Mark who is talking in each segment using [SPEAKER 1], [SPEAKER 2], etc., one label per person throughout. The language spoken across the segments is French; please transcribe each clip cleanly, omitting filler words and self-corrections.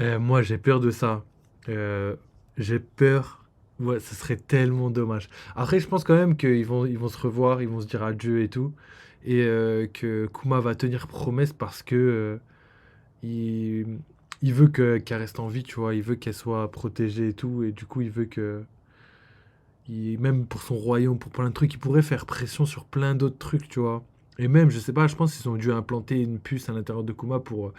[SPEAKER 1] Moi, j'ai peur de ça. Euh, j'ai peur. Ouais, ce serait tellement dommage. Après, je pense quand même qu'ils vont se revoir, ils vont se dire adieu et tout. Et que Kuma va tenir promesse parce que il, il veut qu'elle reste en vie, tu vois. Il veut qu'elle soit protégée et tout. Et du coup, il veut que. Même pour son royaume, pour plein de trucs, il pourrait faire pression sur plein d'autres trucs, tu vois. Et même, je sais pas, je pense qu'ils ont dû implanter une puce à l'intérieur de Kuma pour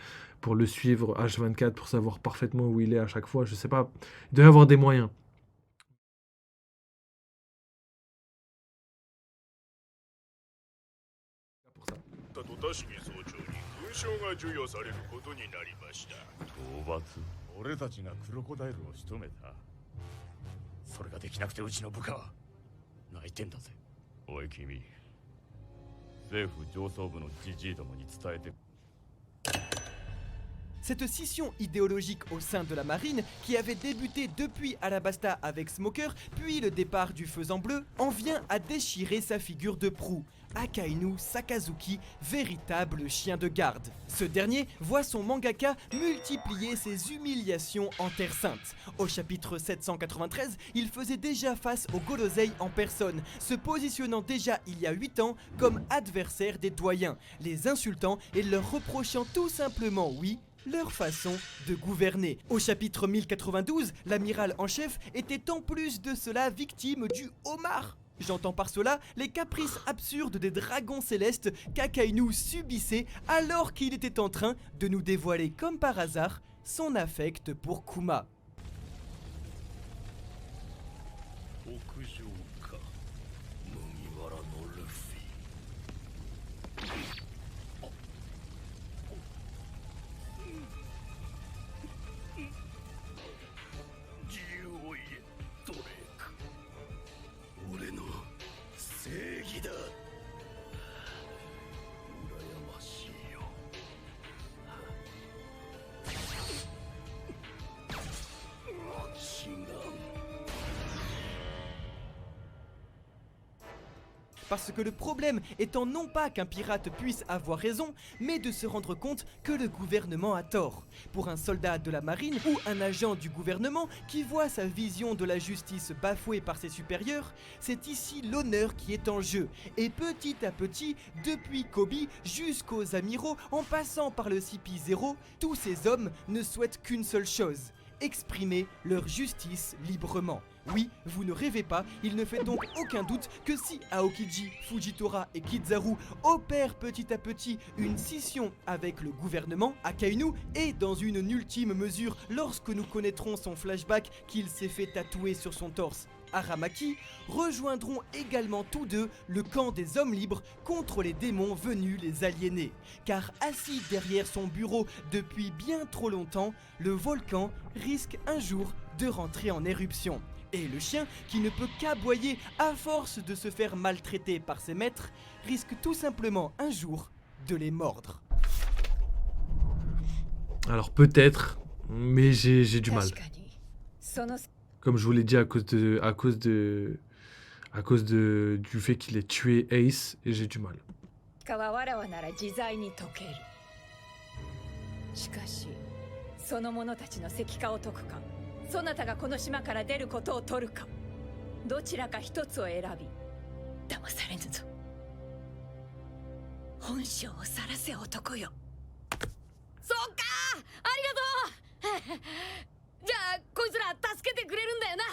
[SPEAKER 1] le suivre H24, pour savoir parfaitement où il est à chaque fois. Je sais pas. Il doit y avoir des moyens.
[SPEAKER 2] だと田重総長に勲章が授与されることになりました。討伐？俺たちがクロコダイルを仕留めた。それができなくてうちの部下は泣いてんだぜ。おい君、政府上層部のジジイどもに伝えて。
[SPEAKER 3] Cette scission idéologique au sein de la marine, qui avait débuté depuis Alabasta avec Smoker, puis le départ du Faisan Bleu, en vient à déchirer sa figure de proue. Akainu Sakazuki, véritable chien de garde. Ce dernier voit son mangaka multiplier ses humiliations en Terre Sainte. Au chapitre 793, il faisait déjà face aux Golosei en personne, se positionnant déjà il y a 8 ans comme adversaire des doyens, les insultant et leur reprochant tout simplement, oui, leur façon de gouverner. Au chapitre 1092, l'amiral en chef était en plus de cela victime du homard. J'entends par cela les caprices absurdes des dragons célestes qu'Akainu subissait alors qu'il était en train de nous dévoiler comme par hasard son affect pour Kuma.
[SPEAKER 2] 屋上か。麦わらのルフィ。自由を言え、ドレーク。俺の正義だ。羨ましいよ。違う。
[SPEAKER 3] Parce que le problème étant non pas qu'un pirate puisse avoir raison, mais de se rendre compte que le gouvernement a tort. Pour un soldat de la marine ou un agent du gouvernement qui voit sa vision de la justice bafouée par ses supérieurs, c'est ici l'honneur qui est en jeu. Et petit à petit, depuis Kobe jusqu'aux amiraux, en passant par le CP0, tous ces hommes ne souhaitent qu'une seule chose: exprimer leur justice librement. Oui, vous ne rêvez pas, il ne fait donc aucun doute que si Aokiji, Fujitora et Kizaru opèrent petit à petit une scission avec le gouvernement, Akainu, et dans une ultime mesure lorsque nous connaîtrons son flashback qu'il s'est fait tatouer sur son torse, Aramaki, rejoindront également tous deux le camp des hommes libres contre les démons venus les aliéner. Car assis derrière son bureau depuis bien trop longtemps, le volcan risque un jour de rentrer en éruption. Et le chien, qui ne peut qu'aboyer à force de se faire maltraiter par ses maîtres, risque tout simplement un jour de les mordre.
[SPEAKER 1] Alors peut-être, mais j'ai du mal.
[SPEAKER 4] 確かにその
[SPEAKER 1] Comme je vous l'ai dit, du fait qu'il ait tué Ace, et j'ai du mal.
[SPEAKER 4] かはわらわなら自在に解ける。しかしその者たちの石化を解くか、そなたがこの島から出ることを取るか、どちらか一つを選び騙されぬぞ。本性を晒せ男よ。そうか、ありがとう。じゃあこいつら助けてくれるんだよな。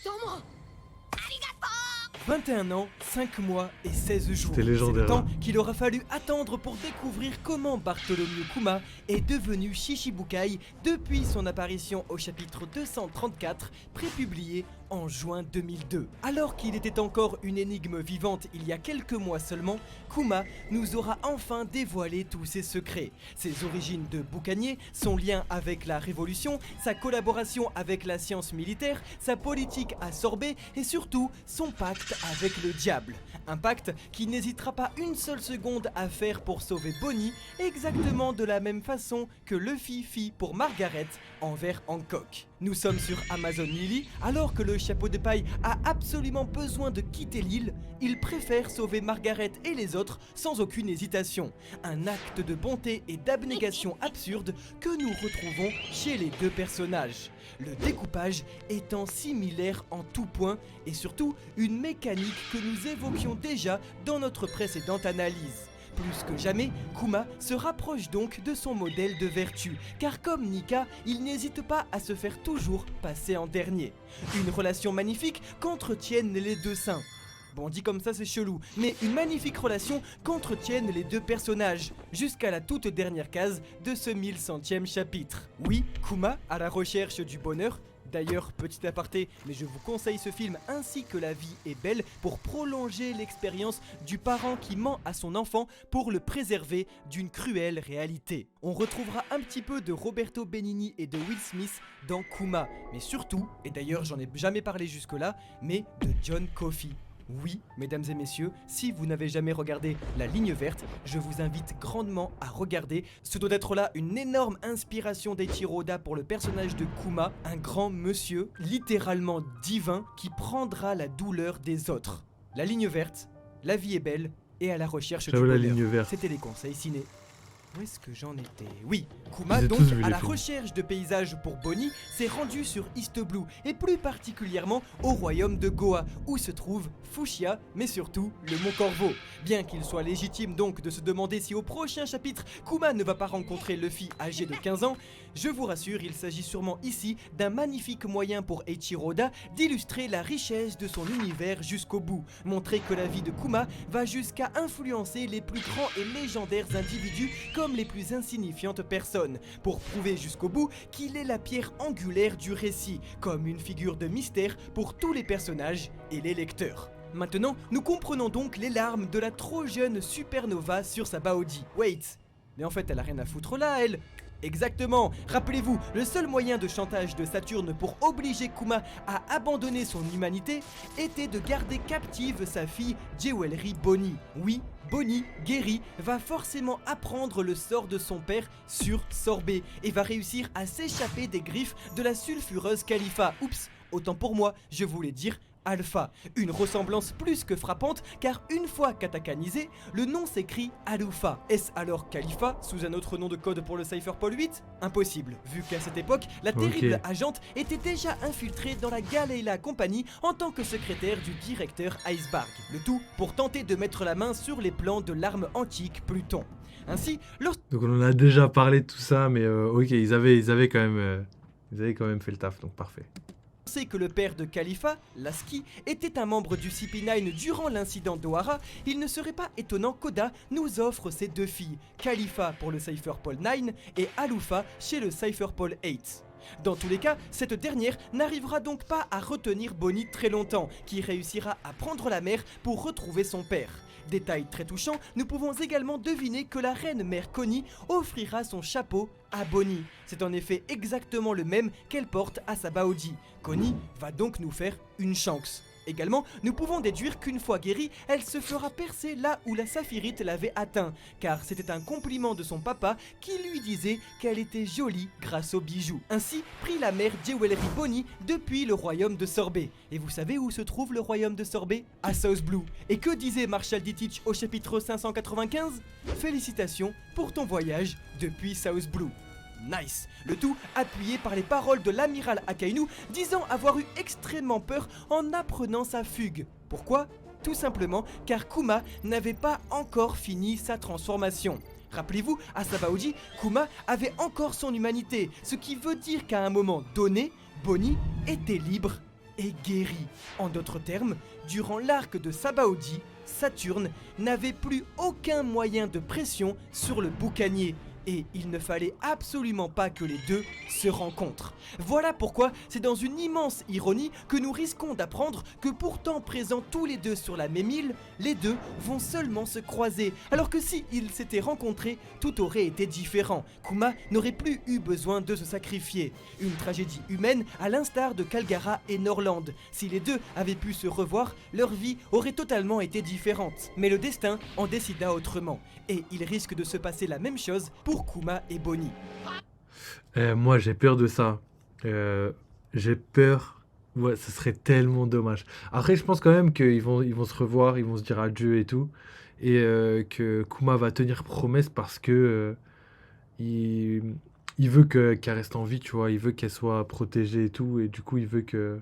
[SPEAKER 4] どうもありがとう。
[SPEAKER 3] 21 ans, 5 mois et 16 jours.
[SPEAKER 1] C'était légendaire,
[SPEAKER 3] C'est le temps
[SPEAKER 1] hein.
[SPEAKER 3] qu'il aura fallu attendre pour découvrir comment Bartholomew Kuma est devenu Shishibukai depuis son apparition au chapitre 234, prépublié en juin 2002. Alors qu'il était encore une énigme vivante il y a quelques mois seulement, Kuma nous aura enfin dévoilé tous ses secrets. Ses origines de boucanier, son lien avec la révolution, sa collaboration avec la science militaire, sa politique à Sorbet et surtout son pacte avec le diable. Un pacte qu'il n'hésitera pas une seule seconde à faire pour sauver Bonnie, exactement de la même façon que Luffy fit pour Margaret envers Hancock. Nous sommes sur Amazon Lily, alors que le chapeau de paille a absolument besoin de quitter l'île, il préfère sauver Margaret et les autres sans aucune hésitation. Un acte de bonté et d'abnégation absurde que nous retrouvons chez les deux personnages. Le découpage étant similaire en tout point et surtout une mécanique que nous évoquions déjà dans notre précédente analyse. Plus que jamais, Kuma se rapproche donc de son modèle de vertu, car comme Nika, il n'hésite pas à se faire toujours passer en dernier. Une relation magnifique qu'entretiennent les deux saints. Bon, dit comme ça c'est chelou, mais une magnifique relation qu'entretiennent les deux personnages, jusqu'à la toute dernière case de ce 1100e chapitre. Oui, Kuma, à la recherche du bonheur. D'ailleurs, petit aparté, mais je vous conseille ce film ainsi que La vie est belle pour prolonger l'expérience du parent qui ment à son enfant pour le préserver d'une cruelle réalité. On retrouvera un petit peu de Roberto Benigni et de Will Smith dans Kuma, mais surtout, et d'ailleurs j'en ai jamais parlé jusque-là, mais de John Coffey. Oui, mesdames et messieurs, si vous n'avez jamais regardé La Ligne Verte, je vous invite grandement à regarder. Ce doit être là une énorme inspiration d'Eiichiro Oda pour le personnage de Kuma, un grand monsieur, littéralement divin, qui prendra la douleur des autres. La Ligne Verte, La vie est belle et à la recherche du
[SPEAKER 1] J'avoue, La
[SPEAKER 3] bonheur.
[SPEAKER 1] Ligne Verte.
[SPEAKER 3] C'était les conseils ciné. Où est-ce que j'en étais? Oui, Kuma
[SPEAKER 1] Ils ont
[SPEAKER 3] donc,
[SPEAKER 1] tous vu
[SPEAKER 3] à
[SPEAKER 1] les
[SPEAKER 3] la
[SPEAKER 1] films.
[SPEAKER 3] recherche de paysages pour Bonnie, s'est rendu sur East Blue, et plus particulièrement au royaume de Goa, où se trouve Fuchsia, mais surtout le Mont Corvo. Bien qu'il soit légitime donc de se demander si au prochain chapitre, Kuma ne va pas rencontrer Luffy âgé de 15 ans, je vous rassure, il s'agit sûrement ici d'un magnifique moyen pour Eiichiro Oda d'illustrer la richesse de son univers jusqu'au bout, montrer que la vie de Kuma va jusqu'à influencer les plus grands et légendaires individus comme les plus insignifiantes personnes, pour prouver jusqu'au bout qu'il est la pierre angulaire du récit, comme une figure de mystère pour tous les personnages et les lecteurs. Maintenant, nous comprenons donc les larmes de la trop jeune supernova sur sa Baodi. Wait, mais en fait elle a rien à foutre là, elle. Exactement, rappelez-vous, le seul moyen de chantage de Saturne pour obliger Kuma à abandonner son humanité était de garder captive sa fille Jewelry Bonnie. Oui, Bonnie, guérie, va forcément apprendre le sort de son père sur Sorbet et va réussir à s'échapper des griffes de la sulfureuse Khalifa. Oups, autant pour moi, je voulais dire Alpha. Une ressemblance plus que frappante car une fois katakanisé, le nom s'écrit Alufa. Est-ce alors Khalifa sous un autre nom de code pour le Cypherpol 8? Impossible, vu qu'à cette époque, la terrible agente était déjà infiltrée dans la Galeila Company en tant que secrétaire du directeur Icebarg. Le tout pour tenter de mettre la main sur les plans de l'arme antique Pluton. Ainsi,
[SPEAKER 1] Donc on en a déjà parlé de tout ça, mais ok, ils avaient quand même fait le taf, donc parfait.
[SPEAKER 3] sait que le père de Khalifa, Lasky, était un membre du CP9 durant l'incident d'Ohara, il ne serait pas étonnant qu'Oda nous offre ses deux filles, Khalifa pour le Cypherpol 9 et Alufa chez le Cypherpol 8. Dans tous les cas, cette dernière n'arrivera donc pas à retenir Bonnie très longtemps, qui réussira à prendre la mer pour retrouver son père. Détail très touchant, nous pouvons également deviner que la reine mère Connie offrira son chapeau à Bonnie. C'est en effet exactement le même qu'elle porte à sa Baodi. Connie va donc nous faire une chance. Également, nous pouvons déduire qu'une fois guérie, elle se fera percer là où la saphirite l'avait atteint, car c'était un compliment de son papa qui lui disait qu'elle était jolie grâce aux bijoux. Ainsi, prit la mère Jewelry Bonnie depuis le royaume de Sorbet. Et vous savez où se trouve le royaume de Sorbet? À South Blue. Et que disait Marshall D. Teach au chapitre 595? Félicitations pour ton voyage depuis South Blue. Nice. Le tout appuyé par les paroles de l'amiral Akainu disant avoir eu extrêmement peur en apprenant sa fugue. Pourquoi? Tout simplement car Kuma n'avait pas encore fini sa transformation. Rappelez-vous, à Sabaody, Kuma avait encore son humanité, ce qui veut dire qu'à un moment donné, Bonnie était libre et guérie. En d'autres termes, durant l'arc de Sabaody, Saturne n'avait plus aucun moyen de pression sur le boucanier. Et il ne fallait absolument pas que les deux se rencontrent. Voilà pourquoi c'est dans une immense ironie que nous risquons d'apprendre que pourtant présents tous les deux sur la même île, les deux vont seulement se croiser. Alors que si ils s'étaient rencontrés, tout aurait été différent. Kuma n'aurait plus eu besoin de se sacrifier. Une tragédie humaine à l'instar de Kalgara et Norland. Si les deux avaient pu se revoir, leur vie aurait totalement été différente. Mais le destin en décida autrement. Et il risque de se passer la même chose pour Kuma et Bonnie.
[SPEAKER 1] Moi, j'ai peur de ça. j'ai peur. Ouais, ce serait tellement dommage. Après, je pense quand même ils vont se revoir, ils vont se dire adieu et tout. Et que Kuma va tenir promesse parce que il, il veut qu'elle reste en vie, tu vois. Il veut qu'elle soit protégée et tout. Et du coup, il veut que.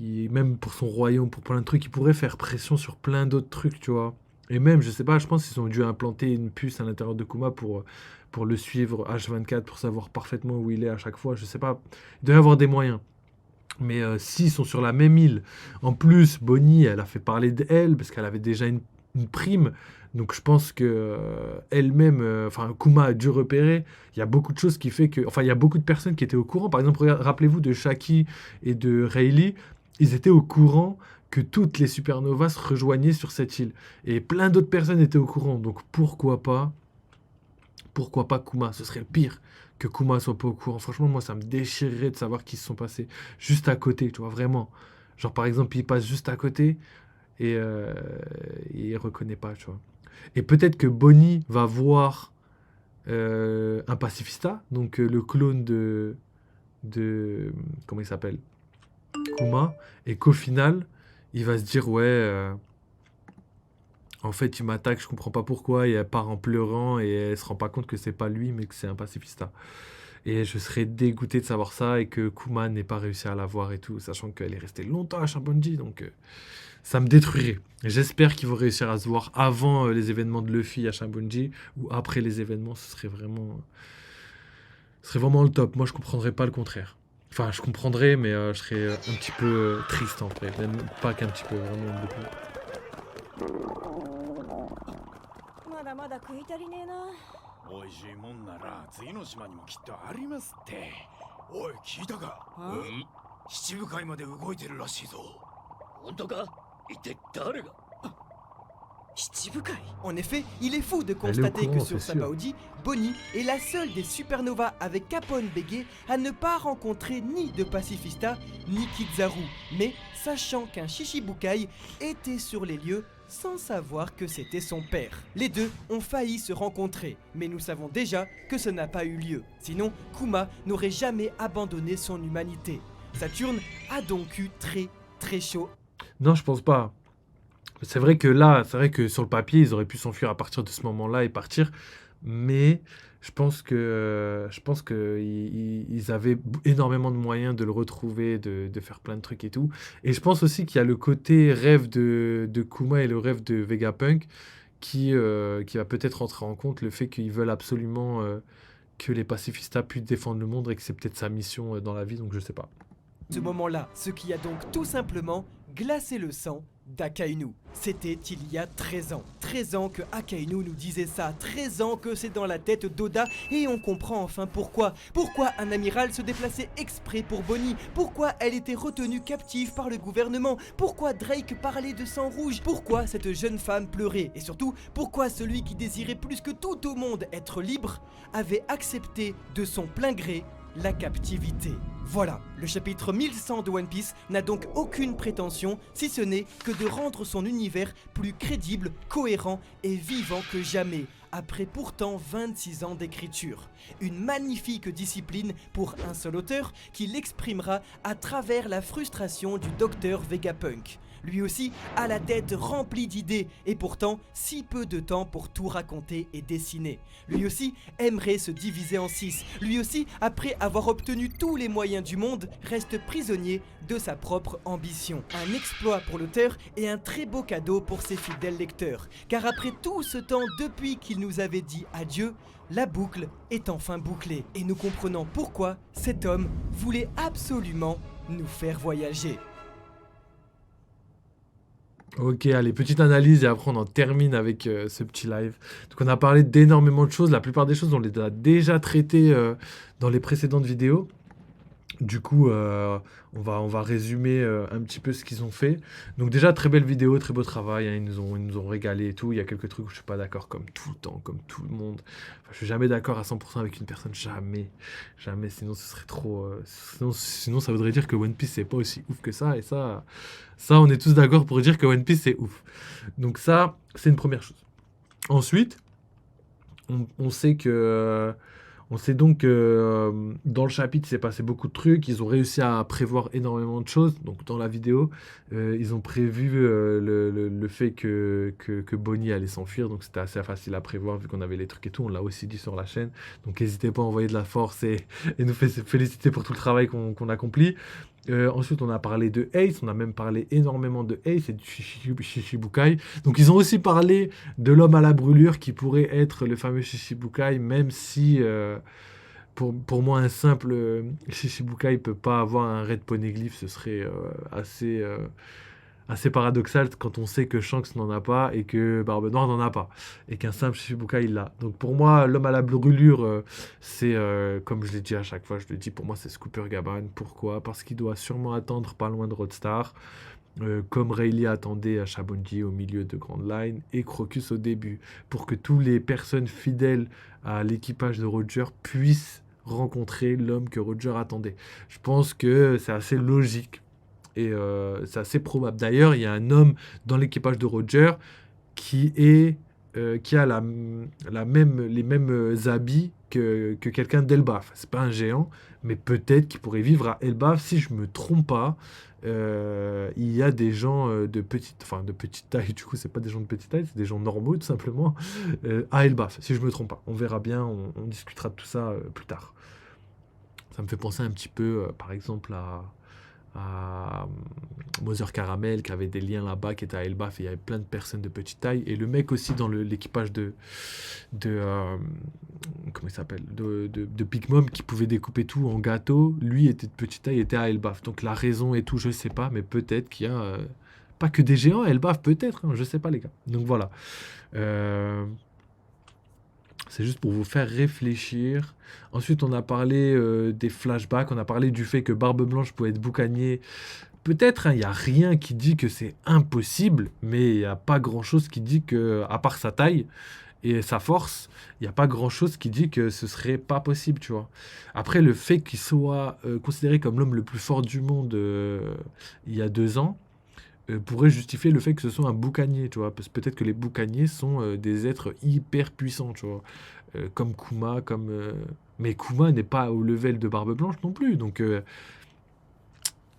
[SPEAKER 1] Même pour son royaume, pour plein de trucs, il pourrait faire pression sur plein d'autres trucs, tu vois. Et même, je sais pas, je pense qu'ils ont dû implanter une puce à l'intérieur de Kuma pour le suivre H24, pour savoir parfaitement où il est à chaque fois. Je sais pas. Il doit y avoir des moyens. Mais s'ils sont sur la même île, en plus, Bonnie, elle a fait parler d'elle parce qu'elle avait déjà une prime. Donc je pense que elle-même, enfin Kuma a dû repérer. Il y a beaucoup de choses qui fait que, enfin il y a beaucoup de personnes qui étaient au courant. Par exemple, rappelez-vous de Shaki et de Rayleigh, ils étaient au courant que toutes les supernovas se rejoignaient sur cette île. Et plein d'autres personnes étaient au courant. Donc pourquoi pas Kuma? Ce serait le pire que Kuma soit pas au courant. Franchement, moi, ça me déchirerait de savoir qu'ils se sont passés juste à côté, tu vois, vraiment. Genre, par exemple, il passe juste à côté et il reconnaît pas, tu vois. Et peut-être que Bonnie va voir un pacifista, donc le clone de. Comment il s'appelle? Kuma, et qu'au final, il va se dire, ouais. En fait, il m'attaque, je comprends pas pourquoi, et elle part en pleurant, et elle se rend pas compte que c'est pas lui, mais que c'est un pacifista. Et je serais dégoûté de savoir ça, et que Kuma n'ait pas réussi à la voir et tout, sachant qu'elle est restée longtemps à Shabonji, donc ça me détruirait. J'espère qu'ils vont réussir à se voir avant les événements de Luffy à Shabonji, ou après les événements, ce serait vraiment le top. Moi, je comprendrais pas le contraire. Enfin, je comprendrais, mais je serais un petit peu triste en vrai, même pas qu'un petit peu, vraiment beaucoup.
[SPEAKER 4] まだまだ食い足りねえな。
[SPEAKER 2] 美味しいもんなら次の島にもきっとありますって。おい、聞いたか？七部会まで動いてるらしいぞ。本当か？一体誰が？
[SPEAKER 3] En effet, il est fou de
[SPEAKER 1] Elle est au
[SPEAKER 3] constater que
[SPEAKER 1] courant,
[SPEAKER 3] sur
[SPEAKER 1] c'est sûr.
[SPEAKER 3] Sabaody, Bonnie est la seule des supernovas avec Capone Bégué à ne pas rencontrer ni de pacifista ni Kizaru, mais sachant qu'un Shichibukai était sur les lieux sans savoir que c'était son père. Les deux ont failli se rencontrer, mais nous savons déjà que ce n'a pas eu lieu. Sinon, Kuma n'aurait jamais abandonné son humanité. Saturne a donc eu très chaud.
[SPEAKER 1] Non, je pense pas. C'est vrai que là, c'est vrai que sur le papier, ils auraient pu s'enfuir à partir de ce moment-là et partir. Mais je pense que ils avaient énormément de moyens de le retrouver, de faire plein de trucs et tout. Et je pense aussi qu'il y a le côté rêve de Kuma et le rêve de Vegapunk qui va peut-être rentrer en compte le fait qu'ils veulent absolument que les pacifistas puissent défendre le monde et que c'est peut-être sa mission dans la vie, donc je sais pas.
[SPEAKER 3] Ce moment-là, ce qui a donc tout simplement glacé le sang d'Akainu. C'était il y a 13 ans. 13 ans que Akainu nous disait ça, 13 ans que c'est dans la tête d'Oda et on comprend enfin pourquoi. Pourquoi un amiral se déplaçait exprès pour Bonnie, pourquoi elle était retenue captive par le gouvernement, pourquoi Drake parlait de sang rouge, pourquoi cette jeune femme pleurait et surtout pourquoi celui qui désirait plus que tout au monde être libre avait accepté de son plein gré la captivité. Voilà, le chapitre 1100 de One Piece n'a donc aucune prétention, si ce n'est que de rendre son univers plus crédible, cohérent et vivant que jamais, après pourtant 26 ans d'écriture. Une magnifique discipline pour un seul auteur qui l'exprimera à travers la frustration du docteur Vegapunk. Lui aussi a la tête remplie d'idées et pourtant si peu de temps pour tout raconter et dessiner. Lui aussi aimerait se diviser en 6. Lui aussi, après avoir obtenu tous les moyens du monde, reste prisonnier de sa propre ambition. Un exploit pour l'auteur et un très beau cadeau pour ses fidèles lecteurs. Car après tout ce temps depuis qu'il nous avait dit adieu, la boucle est enfin bouclée. Et nous comprenons pourquoi cet homme voulait absolument nous faire voyager.
[SPEAKER 1] Ok, allez, petite analyse et après on en termine avec ce petit live. Donc on a parlé d'énormément de choses, la plupart des choses on les a déjà traitées dans les précédentes vidéos. Du coup, on va résumer un petit peu ce qu'ils ont fait. Donc déjà, très belle vidéo, très beau travail, hein, ils nous ont régalé et tout. Il y a quelques trucs où je suis pas d'accord comme tout le temps, comme tout le monde. Enfin, je suis jamais d'accord à 100% avec une personne, jamais. Jamais, sinon ce serait trop... sinon ça voudrait dire que One Piece c'est pas aussi ouf que ça. Et ça on est tous d'accord pour dire que One Piece c'est ouf. Donc ça, c'est une première chose. Ensuite, on sait que... On sait donc que dans le chapitre, il s'est passé beaucoup de trucs. Ils ont réussi à prévoir énormément de choses. Donc, dans la vidéo, ils ont prévu le fait que Bonnie allait s'enfuir. Donc, c'était assez facile à prévoir vu qu'on avait les trucs et tout. On l'a aussi dit sur la chaîne. Donc, n'hésitez pas à envoyer de la force et nous féliciter pour tout le travail qu'on accomplit. Ensuite, on a parlé de Ace. On a même parlé énormément de Ace et de Shichibukai. Donc, ils ont aussi parlé de l'homme à la brûlure qui pourrait être le fameux Shichibukai, même si pour moi un simple Shichibukai peut pas avoir un Red Poneglyph, ce serait assez paradoxal quand on sait que Shanks n'en a pas et que Barbe Noire n'en a pas et qu'un simple Shichibukai il l'a. Donc pour moi l'homme à la brûlure c'est comme je l'ai dit à chaque fois, je le dis, pour moi c'est Scooper Gaban. Pourquoi? Parce qu'il doit sûrement attendre pas loin de Roadstar. Comme Rayleigh attendait à Shabonji au milieu de Grand Line et Crocus au début, pour que toutes les personnes fidèles à l'équipage de Roger puissent rencontrer l'homme que Roger attendait. Je pense que c'est assez logique et c'est assez probable. D'ailleurs, il y a un homme dans l'équipage de Roger qui a les mêmes habits que quelqu'un d'Elbaf. C'est pas un géant, mais peut-être qu'il pourrait vivre à Elbaf si je me trompe pas. Il y a des gens de petite taille, du coup c'est pas des gens de petite taille, c'est des gens normaux tout simplement, à Elbaf, si je me trompe pas. On verra bien, on discutera de tout ça plus tard. Ça me fait penser un petit peu, par exemple, à Mother Caramel qui avait des liens là-bas, qui était à Elbaf, et il y avait plein de personnes de petite taille, et le mec aussi dans l'équipage de comment il s'appelle, de Big Mom, qui pouvait découper tout en gâteau, lui était de petite taille, était à Elbaf. Donc la raison et tout, je sais pas, mais peut-être qu'il y a pas que des géants à Elbaf, peut-être, hein, je sais pas les gars. Donc voilà. C'est juste pour vous faire réfléchir. Ensuite, on a parlé des flashbacks, on a parlé du fait que Barbe Blanche pouvait être boucanier. Peut-être, il n'y a rien qui dit que c'est impossible, mais il n'y a pas grand-chose qui dit que, à part sa taille et sa force, il n'y a pas grand-chose qui dit que ce serait pas possible, tu vois. Après, le fait qu'il soit considéré comme l'homme le plus fort du monde il y a 2 ans, pourrait justifier le fait que ce soit un boucanier, tu vois. Parce que peut-être que les boucaniers sont des êtres hyper puissants, tu vois. Comme Kuma, mais Kuma n'est pas au level de Barbe Blanche non plus. Donc,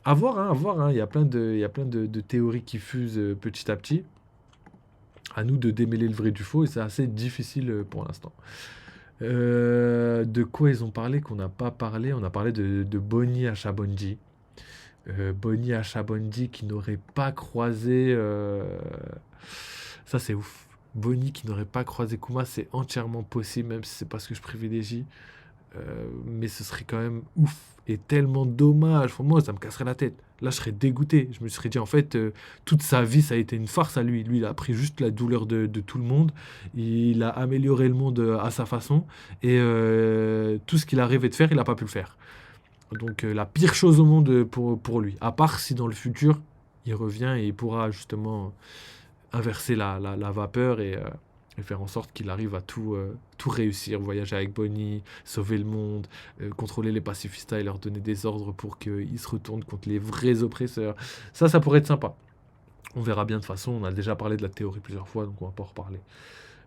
[SPEAKER 1] à voir, hein, à voir. Hein. Il y a plein de théories qui fusent petit à petit. À nous de démêler le vrai du faux, et c'est assez difficile pour l'instant. De quoi ils ont parlé qu'on n'a pas parlé? On a parlé de Bonnie à Shabonji. Bonnie à Shabonji qui n'aurait pas croisé... Ça, c'est ouf. Bonnie qui n'aurait pas croisé Kuma, c'est entièrement possible, même si c'est pas ce que je privilégie. Mais ce serait quand même ouf et tellement dommage. Pour moi, ça me casserait la tête. Là, je serais dégoûté. Je me serais dit, en fait, toute sa vie, ça a été une farce à lui. Lui, il a pris juste la douleur de tout le monde. Il a amélioré le monde à sa façon. Et tout ce qu'il a rêvé de faire, il n'a pas pu le faire. Donc, la pire chose au monde pour lui. À part si dans le futur, il revient et il pourra justement inverser la vapeur et faire en sorte qu'il arrive à tout réussir, voyager avec Bonnie, sauver le monde, contrôler les pacifistas et leur donner des ordres pour qu'ils se retournent contre les vrais oppresseurs. Ça pourrait être sympa. On verra bien de toute façon, on a déjà parlé de la théorie plusieurs fois, donc on va pas en reparler.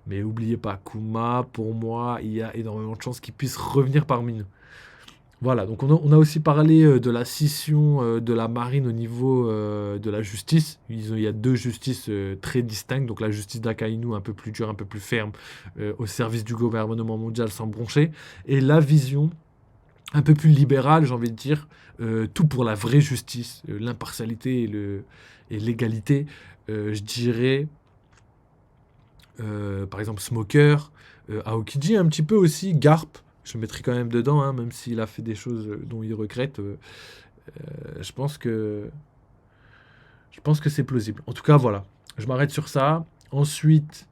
[SPEAKER 1] Mais n'oubliez pas, Kuma, pour moi, il y a énormément de chances qu'il puisse revenir parmi nous. Voilà, donc on a aussi parlé de la scission de la marine au niveau de la justice. Il y a 2 justices très distinctes. Donc la justice d'Akainu, un peu plus dure, un peu plus ferme, au service du gouvernement mondial sans broncher. Et la vision un peu plus libérale, j'ai envie de dire, tout pour la vraie justice, l'impartialité et l'égalité. Je dirais, par exemple, Smoker, Aokiji un petit peu aussi, Garp. Je le mettrai quand même dedans, hein, même s'il a fait des choses dont il regrette. Je pense que c'est plausible. En tout cas, voilà. Je m'arrête sur ça. Ensuite,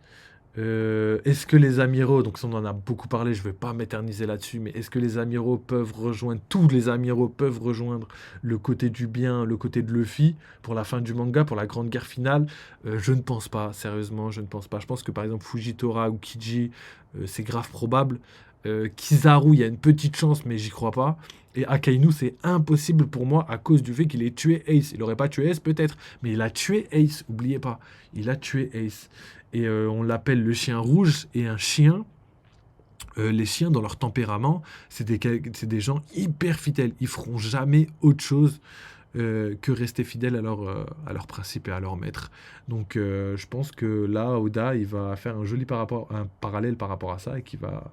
[SPEAKER 1] est-ce que les amiraux, donc ça on en a beaucoup parlé, je ne vais pas m'éterniser là-dessus, mais est-ce que les amiraux peuvent rejoindre, tous les amiraux peuvent rejoindre le côté du bien, le côté de Luffy, pour la fin du manga, pour la grande guerre finale? Je ne pense pas, sérieusement, je ne pense pas. Je pense que par exemple Fujitora ou Kiji, c'est grave probable. Kizaru, il y a une petite chance, mais j'y crois pas. Et Akainu, c'est impossible pour moi à cause du fait qu'il ait tué Ace. Il n'aurait pas tué Ace, peut-être, mais il a tué Ace, oubliez pas. Il a tué Ace. Et on l'appelle le chien rouge, et un chien, Les chiens, dans leur tempérament, c'est des gens hyper fidèles. Ils feront jamais autre chose que rester fidèles à leurs principes et à leur maître. Donc je pense que là, Oda, il va faire un parallèle par rapport à ça et qui va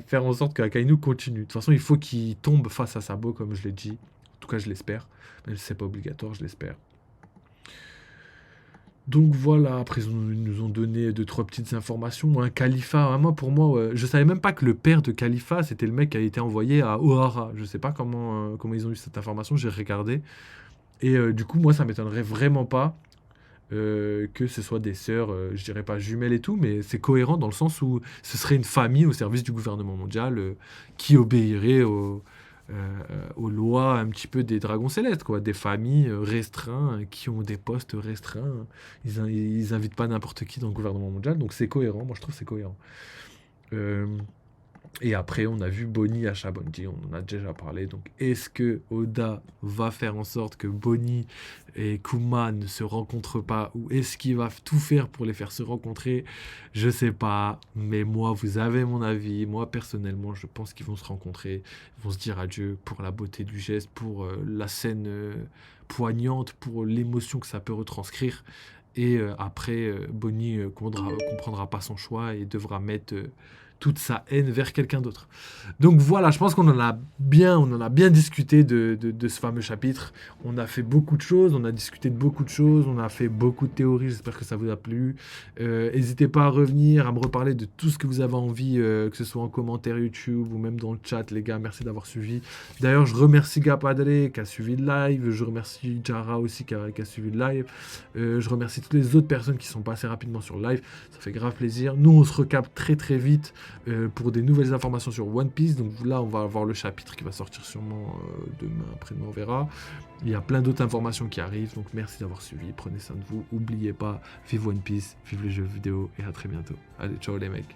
[SPEAKER 1] faire en sorte qu'Akainu continue. De toute façon, il faut qu'il tombe face à Sabo, comme je l'ai dit. En tout cas, je l'espère. Même si c'est pas obligatoire, je l'espère. Donc voilà, après ils nous ont donné 2-3 petites informations. Un califat, moi pour moi, ouais, je savais même pas que le père de Khalifa, c'était le mec qui a été envoyé à Ohara. Je sais pas comment ils ont eu cette information, j'ai regardé. Et du coup, moi, ça m'étonnerait vraiment pas que ce soit des sœurs, je dirais pas jumelles et tout, mais c'est cohérent dans le sens où ce serait une famille au service du gouvernement mondial qui obéirait aux lois un petit peu des dragons célestes, quoi. Des familles restreintes qui ont des postes restreints. Ils invitent pas n'importe qui dans le gouvernement mondial, donc c'est cohérent. Moi, je trouve que c'est cohérent. Euh, et après, on a vu Bonnie à Shabondi, on en a déjà parlé. Donc, est-ce que Oda va faire en sorte que Bonnie et Kuma ne se rencontrent pas, ou est-ce qu'il va tout faire pour les faire se rencontrer? Je sais pas, mais moi, vous avez mon avis. Moi, personnellement, je pense qu'ils vont se rencontrer, ils vont se dire adieu pour la beauté du geste, pour la scène poignante, pour l'émotion que ça peut retranscrire. Et après, Bonnie comprendra pas son choix et devra mettre toute sa haine vers quelqu'un d'autre. Donc voilà, je pense qu'on en a bien discuté de ce fameux chapitre. On a fait beaucoup de choses, on a discuté de beaucoup de choses, on a fait beaucoup de théories, j'espère que ça vous a plu. N'hésitez pas à revenir, à me reparler de tout ce que vous avez envie, que ce soit en commentaire YouTube ou même dans le chat, les gars, merci d'avoir suivi. D'ailleurs, je remercie Gapadre qui a suivi le live, je remercie Jara aussi qui a suivi le live, je remercie toutes les autres personnes qui sont passées rapidement sur le live, ça fait grave plaisir. Nous, on se recapte très très vite pour des nouvelles informations sur One Piece. Donc là, on va avoir le chapitre qui va sortir sûrement demain, après-demain, on verra. Il y a plein d'autres informations qui arrivent. Donc merci d'avoir suivi. Prenez soin de vous. N'oubliez pas, vive One Piece, vive les jeux vidéo et à très bientôt. Allez, ciao les mecs.